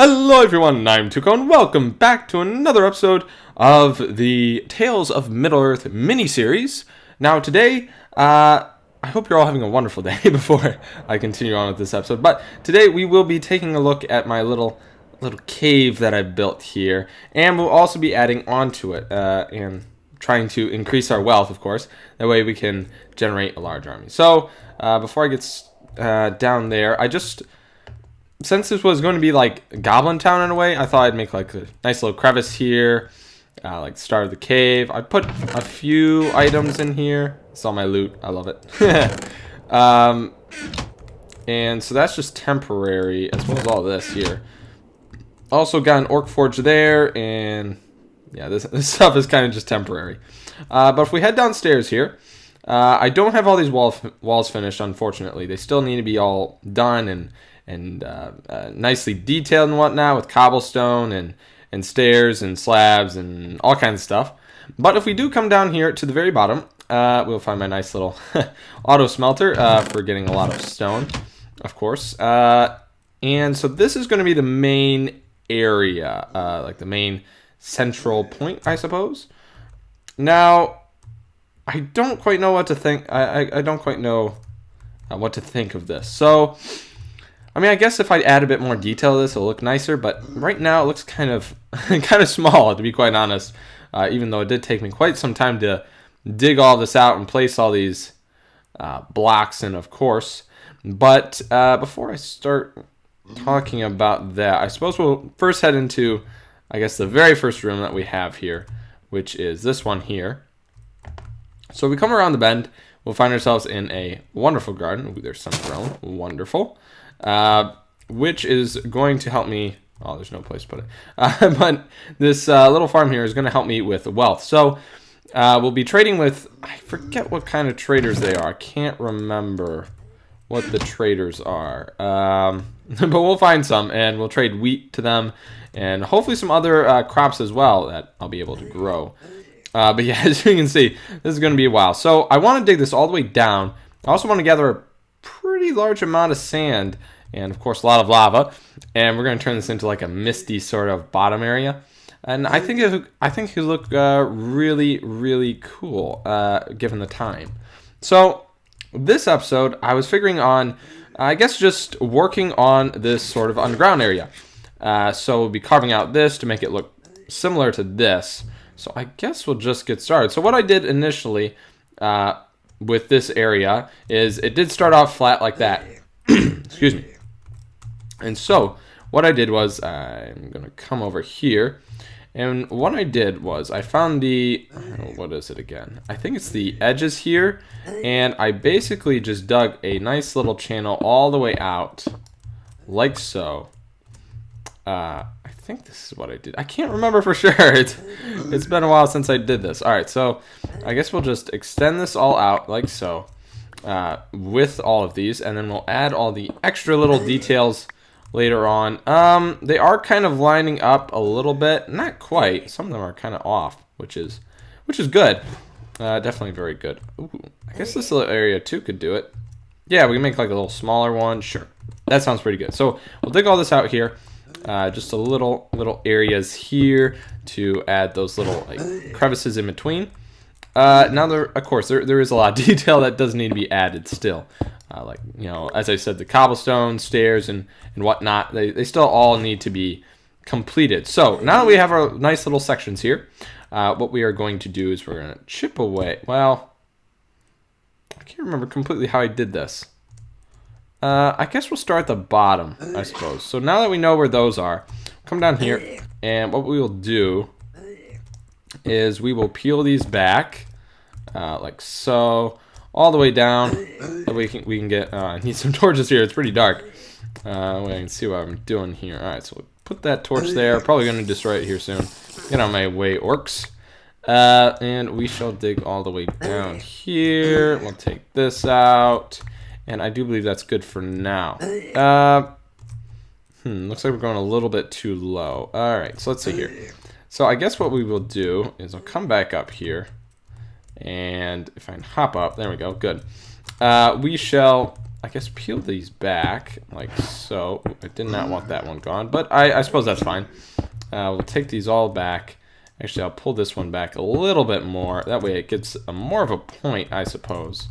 Hello everyone, I'm Tuco, and welcome back to another episode of the Tales of Middle-earth mini-series. Now today, I hope you're all having a wonderful day before I continue on with this episode, but today we will be taking a look at my little cave that I built here, and we'll also be adding onto it, and trying to increase our wealth, of course. That way we can generate a large army. So, before I get down there, since this was going to be like Goblin Town in a way, I thought I'd make like a nice little crevice here, like the start of the cave. I put a few items in here. It's all my loot. I love it. And so that's just temporary, as well as all this here. Also got an orc forge there, and yeah, this stuff is kind of just temporary. But if we head downstairs here, I don't have all these walls finished, unfortunately. They still need to be all done and nicely detailed and whatnot with cobblestone and stairs and slabs and all kinds of stuff. But if we do come down here to the very bottom, we'll find my nice little auto smelter for getting a lot of stone, of course. And so this is going to be the main area, like the main central point, I suppose. Now, I don't quite know what to think. I don't quite know what to think of this. So, I mean, I guess if I add a bit more detail to this, it'll look nicer. But right now, it looks kind of small, to be quite honest. Even though it did take me quite some time to dig all this out and place all these blocks in, of course. But before I start talking about that, I suppose we'll first head into, I guess, the very first room that we have here, which is this one here. So we come around the bend, we'll find ourselves in a wonderful garden. Ooh, there's some grown. Wonderful. Which is going to help me. Oh, there's no place to put it. But this little farm here is going to help me with wealth. So we'll be trading with, I forget what kind of traders they are. I can't remember what the traders are. But we'll find some, and we'll trade wheat to them, and hopefully some other crops as well that I'll be able to grow. But yeah, as you can see, this is going to be a while. So I want to dig this all the way down. I also want to gather a pretty large amount of sand and, of course, a lot of lava. And we're going to turn this into like a misty sort of bottom area. And I think it look really, really cool given the time. So this episode, I was figuring on, I guess, just working on this sort of underground area. So we'll be carving out this to make it look similar to this. So I guess we'll just get started. So what I did initially with this area is it did start off flat like that. Excuse me. And so what I did was I'm going to come over here. And what I did was I found what is it again? I think it's the edges here. And I basically just dug a nice little channel all the way out like so. I think this is what I did. I can't remember for sure. It's been a while since I did this. All right, so I guess we'll just extend this all out like so with all of these, and then we'll add all the extra little details later on. They are kind of lining up a little bit. Not quite. Some of them are kind of off, which is good. Definitely very good. Ooh, I guess this little area too could do it. Yeah, we can make like a little smaller one. Sure. That sounds pretty good. So we'll dig all this out here. Just a little areas here to add those little like crevices in between. Now of course there is a lot of detail that does need to be added still. Like, you know, as I said, the cobblestone, stairs, and whatnot, they still all need to be completed. So now that we have our nice little sections here, what we are going to do is we're going to chip away. Well, I can't remember completely how I did this. I guess we'll start at the bottom, I suppose. So now that we know where those are, come down here, and what we will do is we will peel these back, like so, all the way down. That way we can get. I need some torches here. It's pretty dark. I can see what I'm doing here. All right, so we'll put that torch there. Probably going to destroy it here soon. Get out of my way, orcs. And we shall dig all the way down here. We'll take this out. And I do believe that's good for now. Looks like we're going a little bit too low. All right, so let's see here. So I guess what we will do is I'll come back up here. And if I can hop up, there we go, good. We shall I guess, peel these back, like so. I did not want that one gone, but I suppose that's fine. We'll take these all back. Actually, I'll pull this one back a little bit more. That way it gets more of a point, I suppose.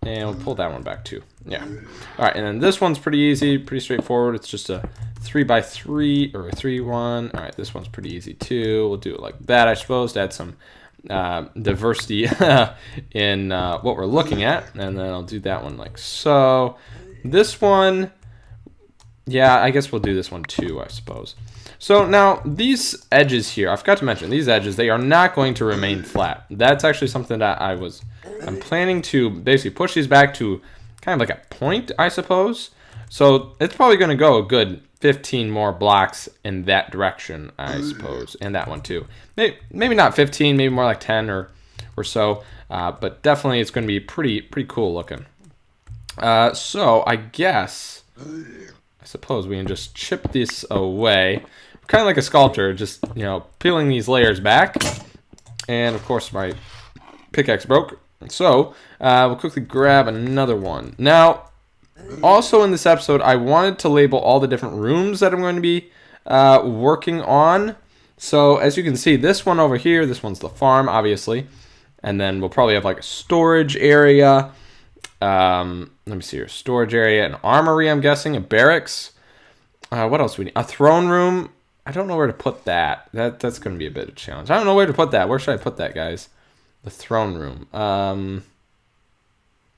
And we'll pull that one back too. Yeah. All right, and then this one's pretty easy, pretty straightforward. It's just a 3x3 or a 3-1. All right, this one's pretty easy too. We'll do it like that, I suppose, to add some diversity in what we're looking at. And then I'll do that one like so. This one, yeah, I guess we'll do this one too, I suppose. So now these edges here, I forgot to mention, these edges, they are not going to remain flat. That's actually something that I'm planning to basically push these back to kind of like a point, I suppose. So it's probably going to go a good 15 more blocks in that direction, I suppose, and that one too. Maybe not 15, maybe more like 10 or so, but definitely it's going to be pretty cool looking. So I guess, I suppose we can just chip this away, kind of like a sculptor, just, you know, peeling these layers back. And of course my pickaxe broke, so we'll quickly grab another one. Now, also in this episode, I wanted to label all the different rooms that I'm going to be working on. So as you can see, this one over here, this one's the farm, obviously. And then we'll probably have like a storage area. Let me see here. Storage area, an armory, I'm guessing, a barracks. What else do we need? A throne room. I don't know where to put that. That's going to be a bit of a challenge. I don't know where to put that. Where should I put that, guys? The throne room.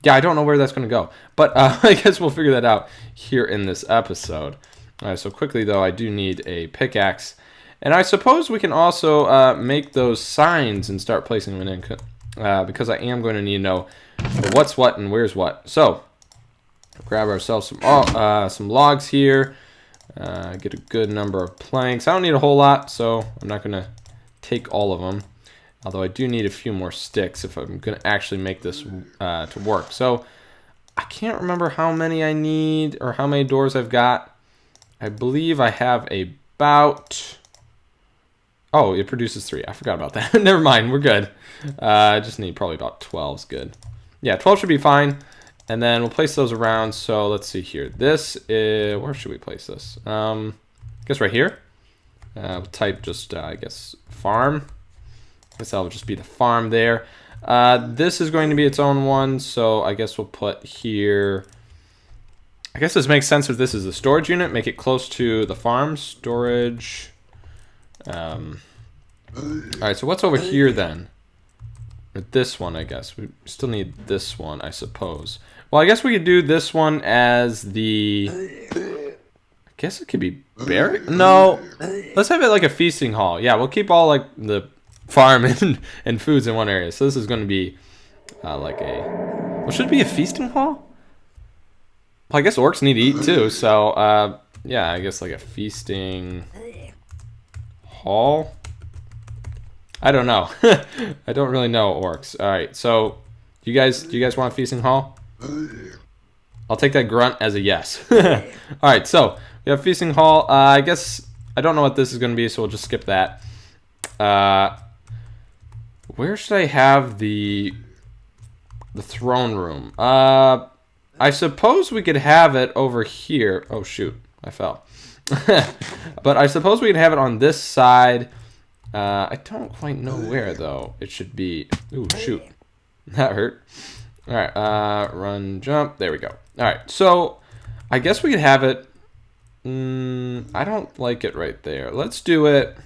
Yeah, I don't know where that's going to go. But I guess we'll figure that out here in this episode. All right, so quickly, though, I do need a pickaxe. And I suppose we can also make those signs and start placing them in, because I am going to need to know what's what and where's what. So, grab ourselves some logs here. Get a good number of planks. I don't need a whole lot, so I'm not going to take all of them. Although I do need a few more sticks if I'm going to actually make this to work. So I can't remember how many I need or how many doors I've got. I believe I have about... Oh, it produces 3. I forgot about that. Never mind, we're good. I just need probably about 12 is good. Yeah, 12 should be fine. And then we'll place those around. So let's see here. This is... Where should we place this? I guess right here. We'll type just, I guess, farm. I guess that'll just be the farm there. This is going to be its own one, so I guess we'll put here... I guess this makes sense if this is the storage unit. Make it close to the farm. Storage. Alright, so what's over here then? With this one, I guess. We still need this one, I suppose. Well, I guess we could do this one as the... I guess it could be barrack? No. Let's have it like a feasting hall. Yeah, we'll keep all like the... farm and foods in one area. So this is going to be like a... Well, should it be a feasting hall? Well, I guess orcs need to eat too. So, yeah, I guess like a feasting hall. I don't know. I don't really know orcs. All right, so do you guys want a feasting hall? I'll take that grunt as a yes. All right, so we have feasting hall. I guess I don't know what this is going to be, so we'll just skip that. Where should I have the throne room? I suppose we could have it over here. Oh, shoot. I fell. But I suppose we could have it on this side. I don't quite know where, though. It should be... Ooh, shoot. That hurt. All right. Run, jump. There we go. All right. So I guess we could have it... I don't like it right there. Let's do it...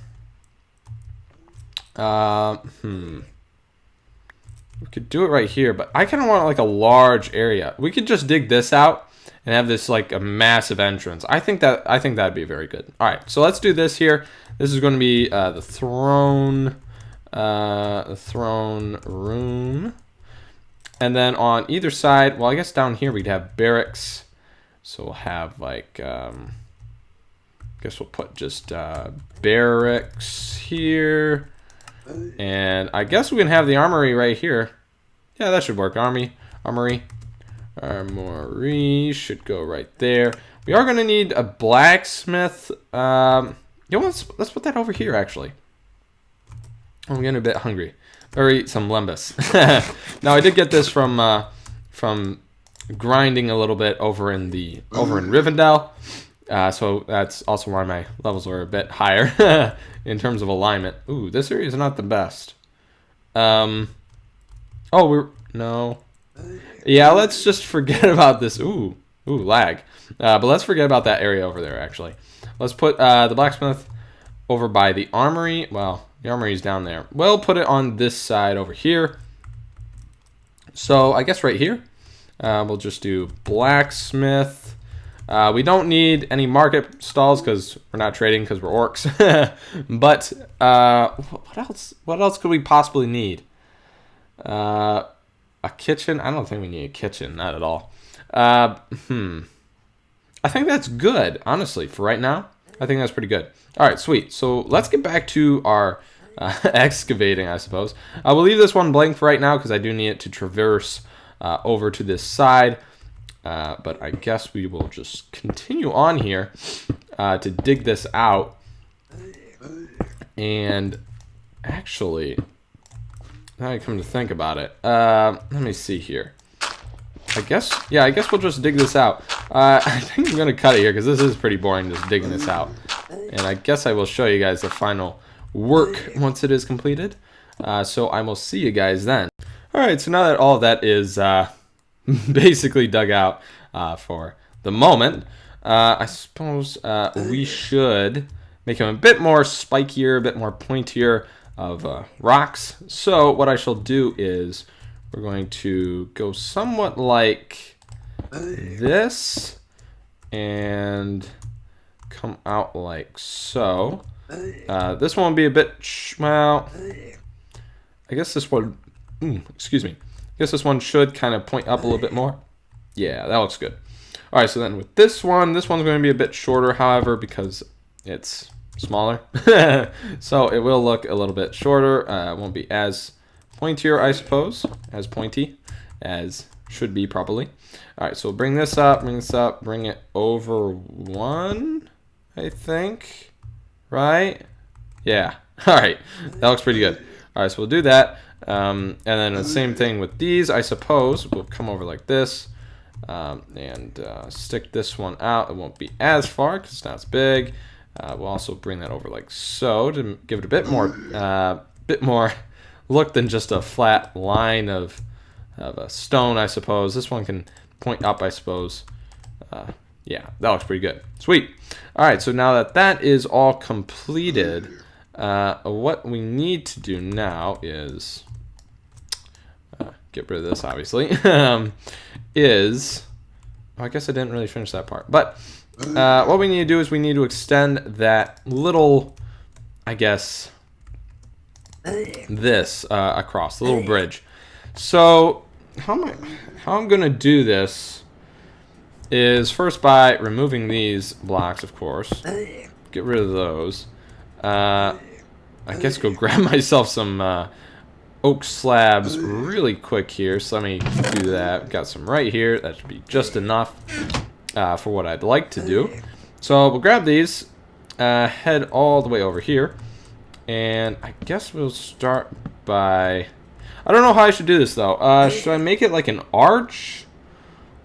We could do it right here, but I kind of want like a large area. We could just dig this out and have this like a massive entrance. I think that'd be very good. All right, so let's do this here. This is going to be the throne room, and then on either side, well, I guess down here we'd have barracks. So we'll have like, guess we'll put just barracks here. And I guess we can have the armory right here. Yeah, that should work. Armory should go right there. We are going to need a blacksmith. Let's put that over here, actually. I'm getting a bit hungry. Or eat some lembas. Now, I did get this from grinding a little bit over in Rivendell. So that's also why my levels are a bit higher in terms of alignment. Ooh, this area is not the best. Oh, no. Yeah, let's just forget about this. Ooh, lag. But let's forget about that area over there, actually. Let's put the blacksmith over by the armory. Well, the armory is down there. We'll put it on this side over here. So I guess right here, we'll just do blacksmith. We don't need any market stalls because we're not trading because we're orcs. But what else? What else could we possibly need? A kitchen? I don't think we need a kitchen. Not at all. I think that's good, honestly, for right now. I think that's pretty good. All right, sweet. So let's get back to our excavating, I suppose. I will leave this one blank for right now because I do need it to traverse over to this side. But I guess we will just continue on here to dig this out. And actually, now I come to think about it, let me see here. I guess we'll just dig this out. I think I'm gonna cut it here because this is pretty boring just digging this out. And I guess I will show you guys the final work once it is completed. So I will see you guys then. All right, so now that all of that is basically dug out for the moment, I suppose we should make him a bit more spikier, a bit more pointier of rocks. So what I shall do is we're going to go somewhat like this and come out like so. This one will be a bit, well, I guess this one, excuse me. I guess this one should kind of point up a little bit more. Yeah, that looks good. All right, so then with this one's going to be a bit shorter, however, because it's smaller. So it will look a little bit shorter. It won't be as pointier, I suppose, as pointy as should be probably. All right, so we'll bring this up, bring it over one, I think, right? Yeah, all right, that looks pretty good. All right, so we'll do that. And then the same thing with these, I suppose. We'll come over like this and stick this one out. It won't be as far because it's not as big. We'll also bring that over like so to give it a bit more look than just a flat line of a stone, I suppose. This one can point up, I suppose. Yeah, that looks pretty good. Sweet. All right, so now that that is all completed, what we need to do now is get rid of this, obviously. I guess I didn't really finish that part. But what we need to do is we need to extend that little, I guess, this across the little bridge. So how I'm gonna do this is first by removing these blocks, of course. Get rid of those. I guess go grab myself some oak slabs really quick here. So let me do that. Got some right here. That should be just enough for what I'd like to do. So we'll grab these, head all the way over here, and I guess we'll start by, I don't know how I should do this though. Should I make it like an arch,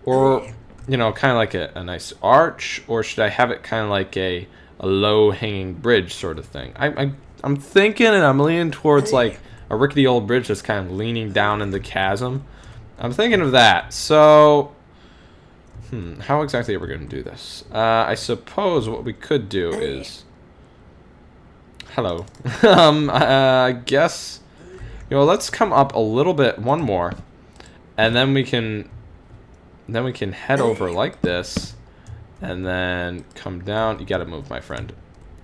or kind of like a nice arch, or should I have it kind of like a low hanging bridge sort of thing? I'm thinking, and I'm leaning towards like a rickety old bridge that's kind of leaning down in the chasm. I'm thinking of that. So how exactly are we going to do this? I suppose what we could do is, hello. I guess, let's come up a little bit, one more, and then we can head over like this, and then come down. You got to move, my friend.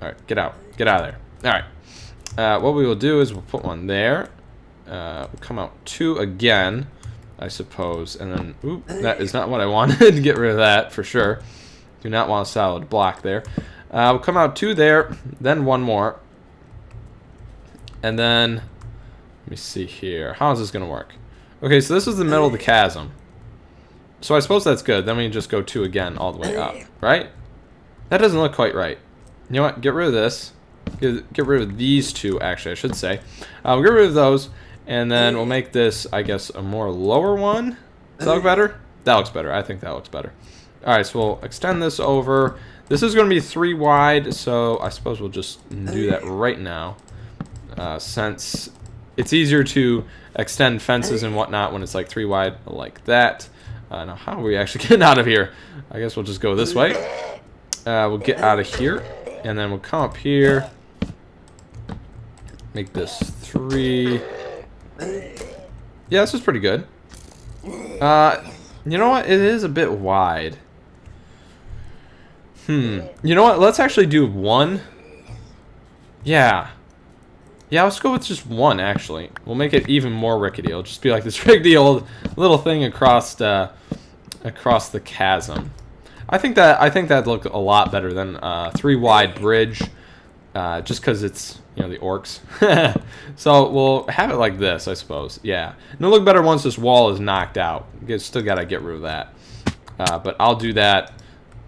All right, get out of there. All right. What we will do is we'll put one there. We'll come out two again, I suppose, and then, oop, that is not what I wanted. Get rid of that for sure. Do not want a solid block there. We'll come out two there, then one more, and then let me see here. How is this gonna work? Okay, so this is the middle of the chasm. So I suppose that's good. Then we just go two again all the way up, right? That doesn't look quite right. You know what? Get rid of this. Get rid of these two, actually, I should say. We'll get rid of those, and then we'll make this, I guess, a more lower one. Does that look better? that looks better. I think that looks better. All right, so we'll extend this over. This is going to be 3 wide, so I suppose we'll just do that right now, since it's easier to extend fences and whatnot when it's like 3 wide like that. Now, how are we actually getting out of here? I guess we'll just go this way. We'll get out of here, and then we'll come up here. Make this 3. Yeah, this is pretty good. You know what? It is a bit wide. You know what? Let's actually do 1. Yeah. Yeah, let's go with just 1, actually. We'll make it even more rickety. It'll just be like this rickety old little thing across the chasm. I think that'd look a lot better than 3 wide bridge, just because it's, you know, the orcs. So we'll have it like this, I suppose. Yeah, and it'll look better once this wall is knocked out. Still gotta get rid of that, but I'll do that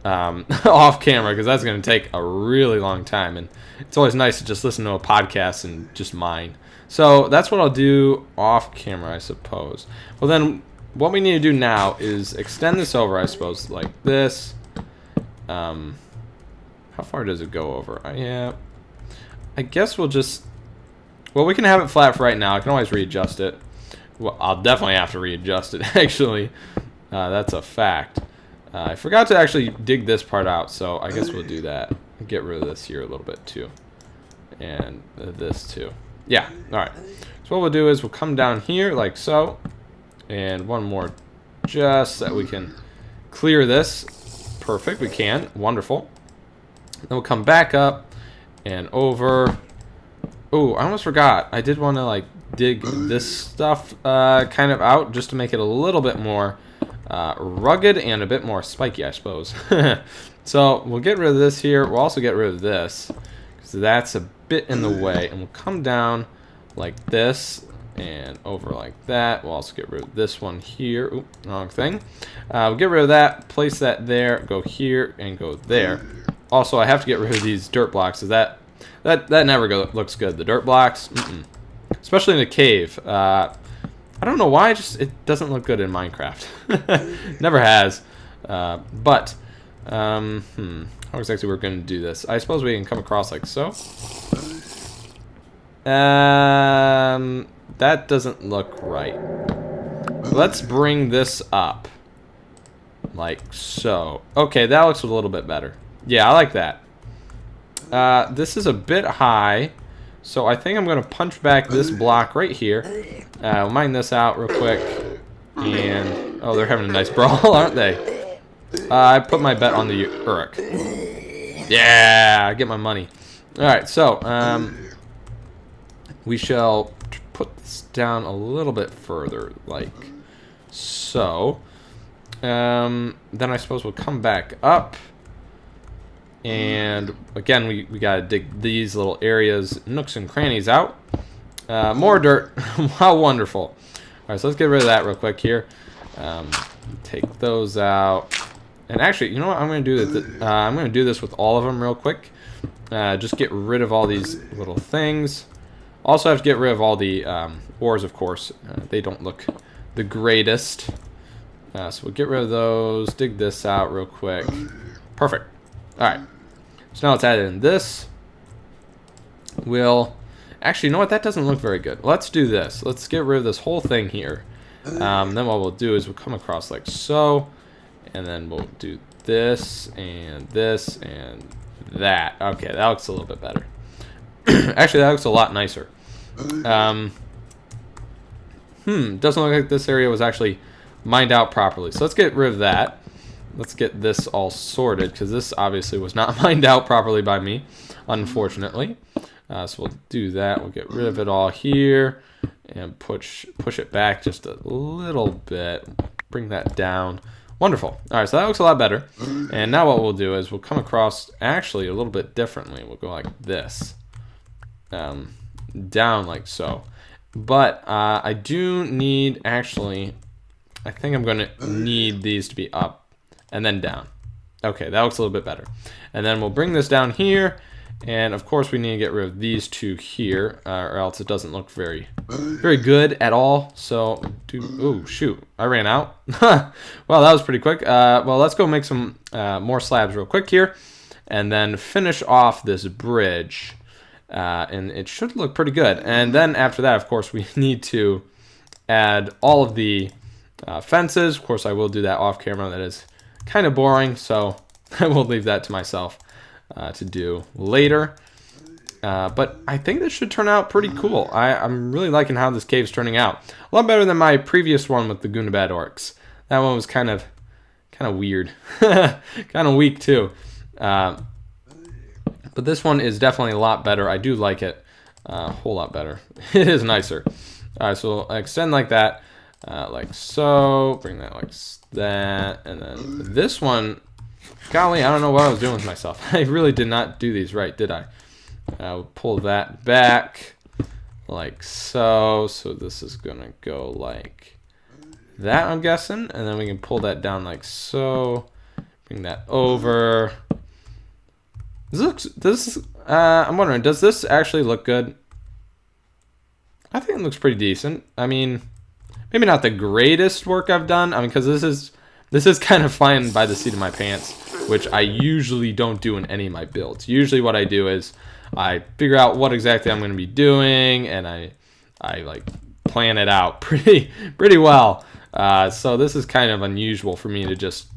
off camera, because that's gonna take a really long time, and it's always nice to just listen to a podcast and just mine. So that's what I'll do off camera, I suppose. Well, then what we need to do now is extend this over, I suppose, like this. How far does it go over? Yeah, I guess we'll just... Well, we can have it flat for right now. I can always readjust it. Well, I'll definitely have to readjust it, actually. That's a fact. I forgot to actually dig this part out, so I guess we'll do that. Get rid of this here a little bit, too. And this, too. Yeah, alright. So what we'll do is we'll come down here, like so. And 1 more, just so that we can clear this. Perfect, we can. Wonderful. Then we'll come back up and over. Oh, I almost forgot. I did want to like dig this stuff kind of out just to make it a little bit more rugged and a bit more spiky, I suppose. So we'll get rid of this here. We'll also get rid of this because that's a bit in the way. And we'll come down like this and over like that. We'll also get rid of this one here. Oop, wrong thing. We'll get rid of that, place that there, go here, and go there. Also, I have to get rid of these dirt blocks. So that never looks good. The dirt blocks, especially in a cave. I don't know why, it doesn't look good in Minecraft. Never has. How exactly we're going to do this? I suppose we can come across like so. That doesn't look right. Let's bring this up. Like so. Okay, that looks a little bit better. Yeah, I like that. This is a bit high, so I think I'm going to punch back this block right here. Mine this out real quick. And, oh, they're having a nice brawl, aren't they? I put my bet on the Uruk. Yeah, I get my money. Alright, so, we shall put this down a little bit further, like so. Then I suppose we'll come back up. And again, we gotta dig these little areas, nooks and crannies out. More dirt. How wonderful. Alright, so let's get rid of that real quick here. Take those out. And actually, you know what I'm gonna do? I'm gonna do this with all of them real quick. Just get rid of all these little things. Also have to get rid of all the ores, of course. They don't look the greatest. So we'll get rid of those. Dig this out real quick. Perfect. Alright. So now let's add in this. We'll... Actually, you know what? That doesn't look very good. Let's do this. Let's get rid of this whole thing here. Then what we'll do is we'll come across like so. And then we'll do this and that. Okay, that looks a little bit better. Actually, that looks a lot nicer. Doesn't look like this area was actually mined out properly. So let's get rid of that. Let's get this all sorted, because this obviously was not mined out properly by me, unfortunately. So we'll do that. We'll get rid of it all here and push it back just a little bit. Bring that down. Wonderful. All right, so that looks a lot better. And now what we'll do is we'll come across actually a little bit differently. We'll go like this. Down like so. But I do need, actually, I think I'm going to need these to be up and then down. Okay, that looks a little bit better. And then we'll bring this down here And of course we need to get rid of these two here, or else it doesn't look very good at all. So, oh shoot, I ran out. Well, that was pretty quick. Well, let's go make some more slabs real quick here, and then finish off this bridge. And it should look pretty good. And then after that, of course, we need to add all of the fences. Of course, I will do that off camera. That is kind of boring, so I will leave that to myself to do later. But I think this should turn out pretty cool. I'm really liking how this cave's turning out. A lot better than my previous one with the Gundabad orcs. That one was kind of weird. Kind of weak too. But this one is definitely a lot better. I do like it a whole lot better. It is nicer. All right, so I'll extend like that, like so. Bring that like that, and then this one. Golly, I don't know what I was doing with myself. I really did not do these right, did I? I'll pull that back like so. So this is gonna go like that, I'm guessing, and then we can pull that down like so. Bring that over. I'm wondering, does this actually look good? I think it looks pretty decent. I mean, maybe not the greatest work I've done. I mean, because this is kind of flying by the seat of my pants, which I usually don't do in any of my builds. Usually what I do is I figure out what exactly I'm going to be doing, and I like plan it out pretty well. So this is kind of unusual for me to just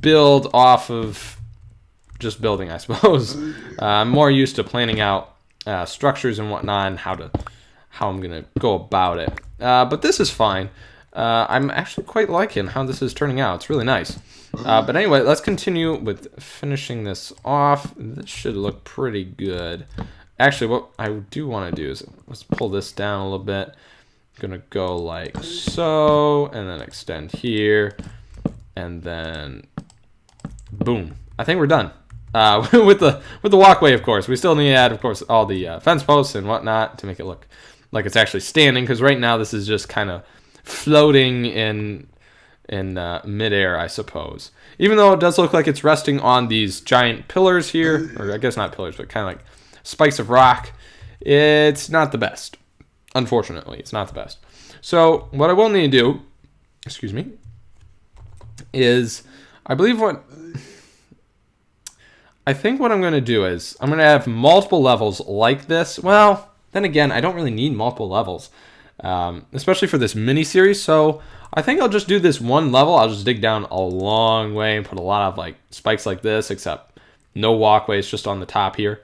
build off of just building, I suppose. I'm more used to planning out structures and whatnot, and how I'm gonna go about it. But this is fine. I'm actually quite liking how this is turning out. It's really nice. But anyway, let's continue with finishing this off. This should look pretty good. Actually, what I do want to do is let's pull this down a little bit. I'm gonna go like so, and then extend here, and then boom. I think we're done. With the walkway, of course. We still need to add, of course, all the fence posts and whatnot to make it look like it's actually standing. Because right now this is just kind of floating in midair, I suppose. Even though it does look like it's resting on these giant pillars here, or I guess not pillars, but kind of like spikes of rock. It's not the best. Unfortunately, it's not the best. So what I will need to do, excuse me, is I think what I'm going to do is I'm going to have multiple levels like this. Well, then again, I don't really need multiple levels, especially for this mini-series. So I think I'll just do this one level. I'll just dig down a long way and put a lot of like spikes like this, except no walkways, just on the top here.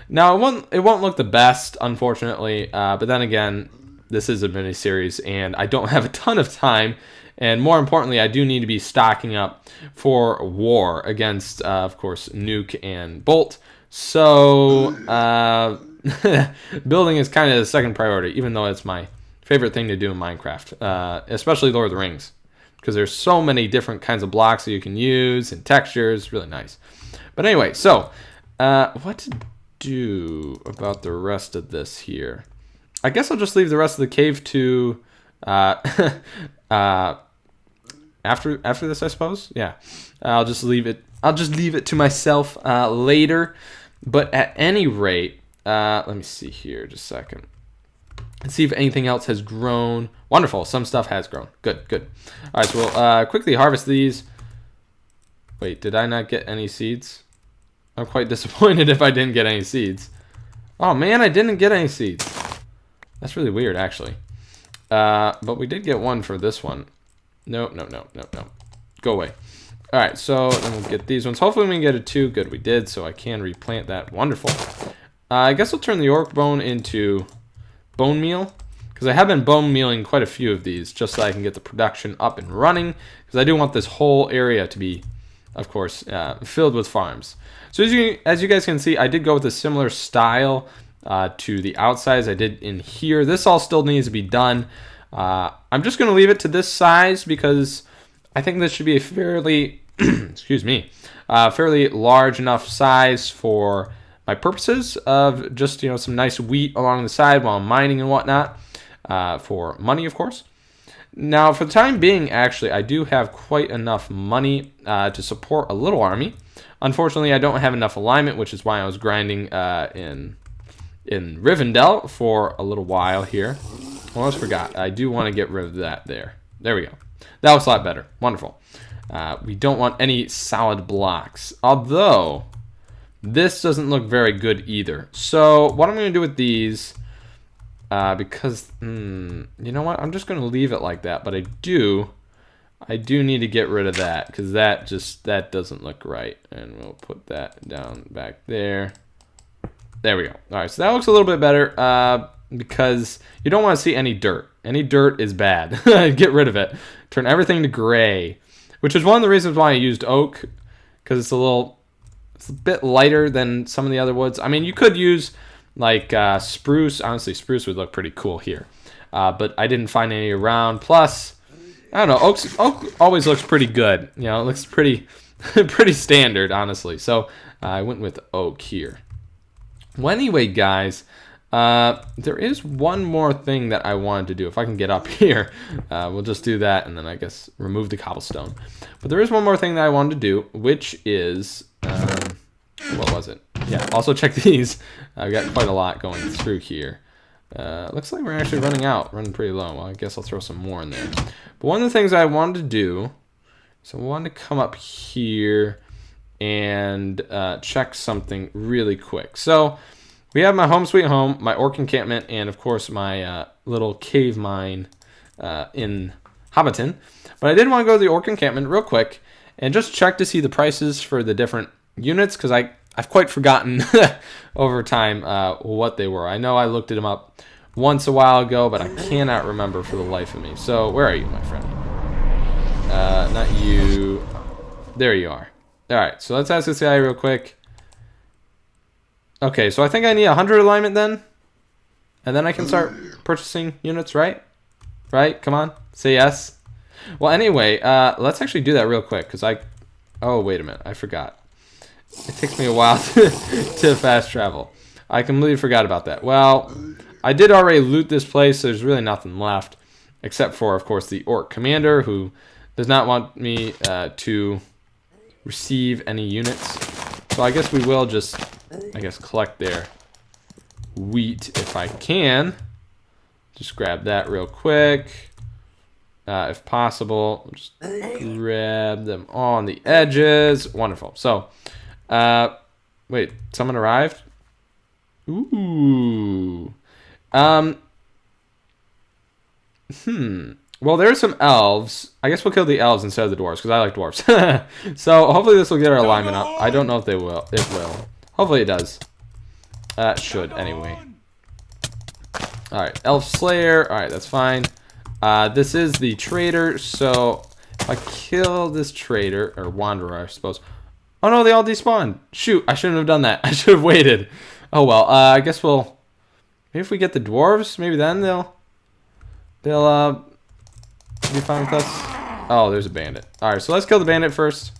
Now, it won't look the best, unfortunately, but then again, this is a mini-series, and I don't have a ton of time. And more importantly, I do need to be stocking up for war against, of course, Nuke and Bolt. So, building is kind of the second priority, even though it's my favorite thing to do in Minecraft, especially Lord of the Rings, because there's so many different kinds of blocks that you can use and textures. Really nice. But anyway, so what to do about the rest of this here? I guess I'll just leave the rest of the cave to after this, I suppose. Yeah, I'll just leave it to myself later. But at any rate, let me see here just a second. Let's see if anything else has grown. Wonderful, some stuff has grown. Good. All right, so we'll quickly harvest these. Wait, did I not get any seeds? I'm quite disappointed if I didn't get any seeds. Oh man, I didn't get any seeds. That's really weird, actually. But we did get one for this one. No. Go away. All right, so then we'll get these ones. Hopefully we can get a 2. Good, we did, so I can replant that. Wonderful. I guess I'll turn the orc bone into bone meal, because I have been bone mealing quite a few of these, just so I can get the production up and running, because I do want this whole area to be, of course, filled with farms. So as you guys can see, I did go with a similar style to the outsides I did in here. This all still needs to be done. I'm just going to leave it to this size because I think this should be a fairly, excuse me, fairly large enough size for my purposes of just, some nice wheat along the side while I'm mining and whatnot, for money, of course. Now, for the time being, actually, I do have quite enough money to support a little army. Unfortunately, I don't have enough alignment, which is why I was grinding in Rivendell for a little while here. Almost forgot. I do want to get rid of that there. There we go. That was a lot better. Wonderful. We don't want any solid blocks. Although, this doesn't look very good either. So, what I'm going to do with these, because, you know what? I'm just going to leave it like that. But I do need to get rid of that, because that doesn't look right. And we'll put that down back there. There we go. All right, so that looks a little bit better, because you don't want to see any dirt. Any dirt is bad. Get rid of it. Turn everything to gray, which is one of the reasons why I used oak, because it's a bit lighter than some of the other woods. I mean, you could use like spruce. Honestly, spruce would look pretty cool here, but I didn't find any around. Plus, I don't know, oak always looks pretty good. You know, it looks pretty pretty standard, honestly. So I went with oak here. Well, anyway, guys, there is one more thing that I wanted to do. If I can get up here, we'll just do that, and then I guess remove the cobblestone. But there is one more thing that I wanted to do, which is, what was it? Yeah, also check these. I've got quite a lot going through here. Looks like we're actually running pretty low. Well, I guess I'll throw some more in there. But one of the things I wanted to do, so I wanted to come up here and check something really quick. So we have my home sweet home, my orc encampment, and of course my little cave mine in Hobbiton. But I did want to go to the orc encampment real quick and just check to see the prices for the different units, because I've quite forgotten over time what they were. I know I looked them up once a while ago, but I cannot remember for the life of me. So where are you, my friend? Not you. There you are. All right, so let's ask this guy real quick. Okay, so I think I need 100 alignment then, and then I can start purchasing units, right? Right? Come on, say yes. Well, anyway, let's actually do that real quick, because oh, wait a minute, I forgot. It takes me a while to fast travel. I completely forgot about that. Well, I did already loot this place, so there's really nothing left, except for, of course, the orc commander, who does not want me to receive any units. So I guess we will just, collect their wheat if I can. Just grab that real quick. If possible, just grab them on the edges. Wonderful. So, wait, someone arrived? Ooh. Well, there's some elves. I guess we'll kill the elves instead of the dwarves, because I like dwarves. So hopefully this will get our alignment up. I don't know if it will. Hopefully it does. It should, anyway. Alright, elf slayer. Alright, that's fine. This is the trader, so if I kill this trader, or wanderer, I suppose. Oh no, they all despawned. Shoot, I shouldn't have done that. I should have waited. Oh well, I guess we'll... Maybe if we get the dwarves, maybe then they'll be fine with us. Oh, there's a bandit. Alright, so let's kill the bandit first.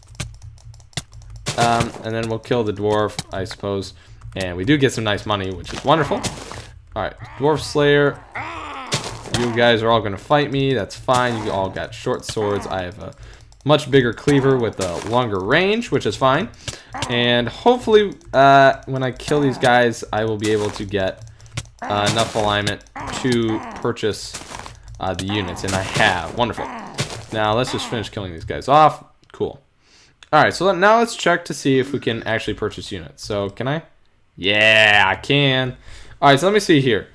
And then we'll kill the dwarf, I suppose. And we do get some nice money, which is wonderful. Alright, dwarf slayer. You guys are all going to fight me. That's fine. You all got short swords. I have a much bigger cleaver with a longer range, which is fine. And hopefully, when I kill these guys, I will be able to get enough alignment to purchase the units, and I have. Wonderful. Now let's just finish killing these guys off. Cool. Alright, so now let's check to see if we can actually purchase units. So can I? Yeah, I can. Alright, so let me see here.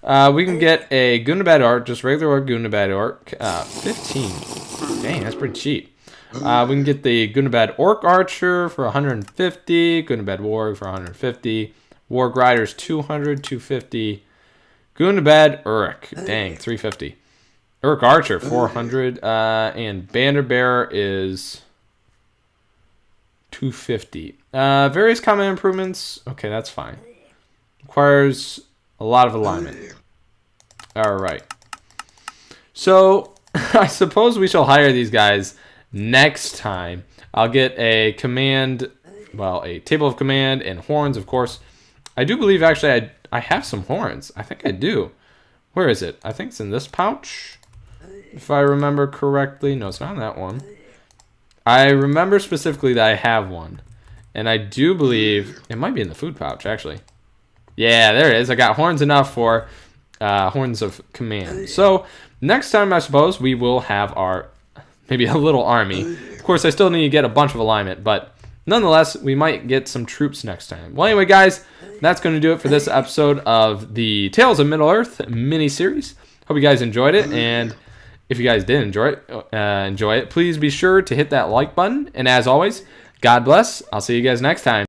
We can get a Gundabad orc, just regular old Gundabad orc. 15. Dang, that's pretty cheap. We can get the Gundabad orc archer for 150. Gundabad warg for 150. Warg riders 200, 250. Gundabad urk, dang, 350. Urk archer 400. And banner bearer is 250. Various common improvements. Okay, that's fine. Requires a lot of alignment. Alright. So, I suppose we shall hire these guys next time. I'll get a command, well, a table of command and horns, of course. I do believe, actually, I have some horns. I think I do. Where is it? I think it's in this pouch, if I remember correctly. No, it's not in that one. I remember specifically that I have one. And I do believe it might be in the food pouch, actually. Yeah, there it is. I got horns enough for horns of command. So next time, I suppose, we will have our maybe a little army. Of course, I still need to get a bunch of alignment, but nonetheless, we might get some troops next time. Well, anyway, guys, that's going to do it for this episode of the Tales of Middle-earth mini-series. Hope you guys enjoyed it, and if you guys did enjoy it, please be sure to hit that like button. And as always, God bless. I'll see you guys next time.